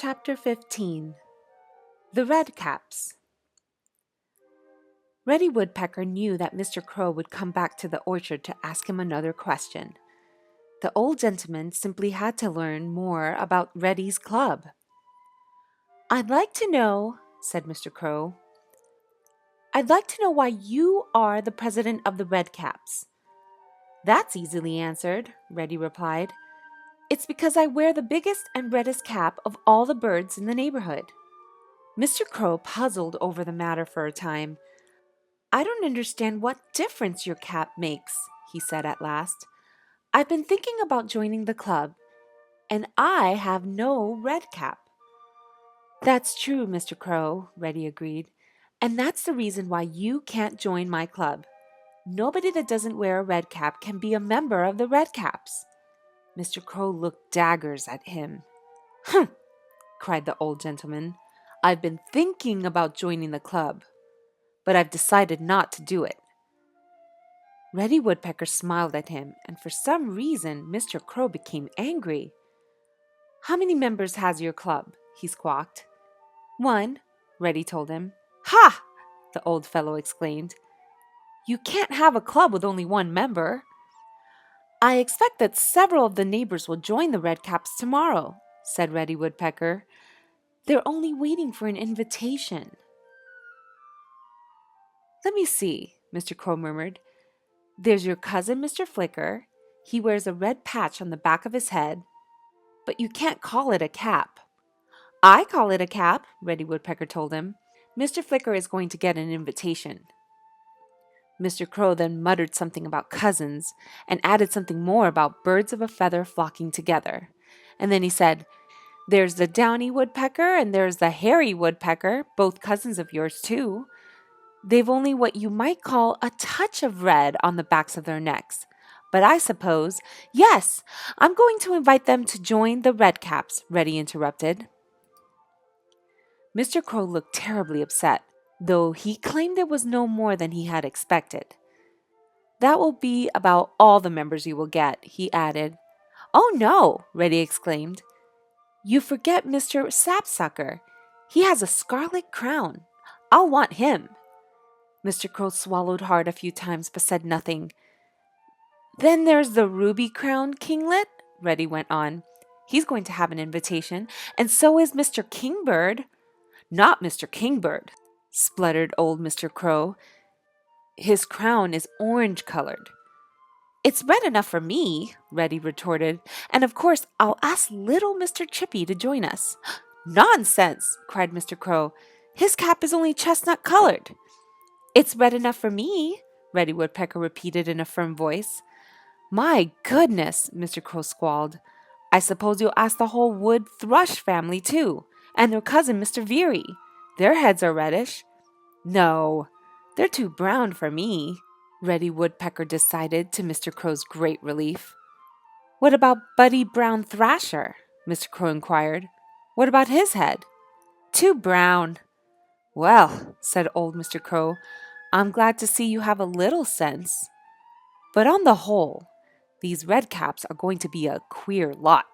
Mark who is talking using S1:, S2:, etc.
S1: Chapter 15 The Redcaps. Reddy Woodpecker knew that Mr. Crow would come back to the orchard to ask him another question. The old gentleman simply had to learn more about Reddy's club. "I'd like to know," said Mr. Crow, "I'd like to know why you are the president of the Redcaps." "That's easily answered," Reddy replied. "It's because I wear the biggest and reddest cap of all the birds in the neighborhood." Mr. Crow puzzled over the matter for a time. "I don't understand what difference your cap makes," he said at last. "I've been thinking about joining the club, and I have no red cap." "That's true, Mr. Crow," Reddy agreed. "And that's the reason why you can't join my club. Nobody that doesn't wear a red cap can be a member of the Redcaps." Mr. Crow looked daggers at him. "Humph!" cried the old gentleman. "I've been thinking about joining the club, but I've decided not to do it." Reddy Woodpecker smiled at him, and for some reason Mr. Crow became angry. "How many members has your club?" he squawked. "One," Reddy told him. "Ha!" the old fellow exclaimed. "You can't have a club with only one member." "I expect that several of the neighbors will join the Redcaps tomorrow," said Reddy Woodpecker. "They're only waiting for an invitation." "Let me see," Mr. Crow murmured. "There's your cousin, Mr. Flicker. He wears a red patch on the back of his head, but you can't call it a cap." "I call it a cap," Reddy Woodpecker told him. "Mr. Flicker is going to get an invitation." Mr. Crow then muttered something about cousins and added something more about birds of a feather flocking together. And then he said, "There's the Downy Woodpecker and there's the Hairy Woodpecker, both cousins of yours too. They've only what you might call a touch of red on the backs of their necks. But I suppose—" "Yes, I'm going to invite them to join the Redcaps," Reddy interrupted. Mr. Crow looked terribly upset, though he claimed it was no more than he had expected. "That will be about all the members you will get," he added. "Oh, no!" Reddy exclaimed. "You forget Mr. Sapsucker. He has a scarlet crown. I'll want him." Mr. Crow swallowed hard a few times but said nothing. "Then there's the ruby-crowned kinglet," Reddy went on. "He's going to have an invitation, and so is Mr. Kingbird." "Not Mr. Kingbird," spluttered old Mr. Crow. "His crown is orange-colored." "It's red enough for me," Reddy retorted. "And of course I'll ask little Mr. Chippy to join us." "Nonsense!" cried Mr. Crow. "His cap is only chestnut-colored." "It's red enough for me," Reddy Woodpecker repeated in a firm voice. "My goodness!" Mr. Crow squalled. "I suppose you'll ask the whole wood thrush family too, and their cousin Mr. Veery. Their heads are reddish." "No, they're too brown for me," Reddy Woodpecker decided, to Mr. Crow's great relief. "What about Buddy Brown Thrasher?" Mr. Crow inquired. "What about his head?" "Too brown." "Well," said old Mr. Crow, "I'm glad to see you have a little sense. But on the whole, these Redcaps are going to be a queer lot."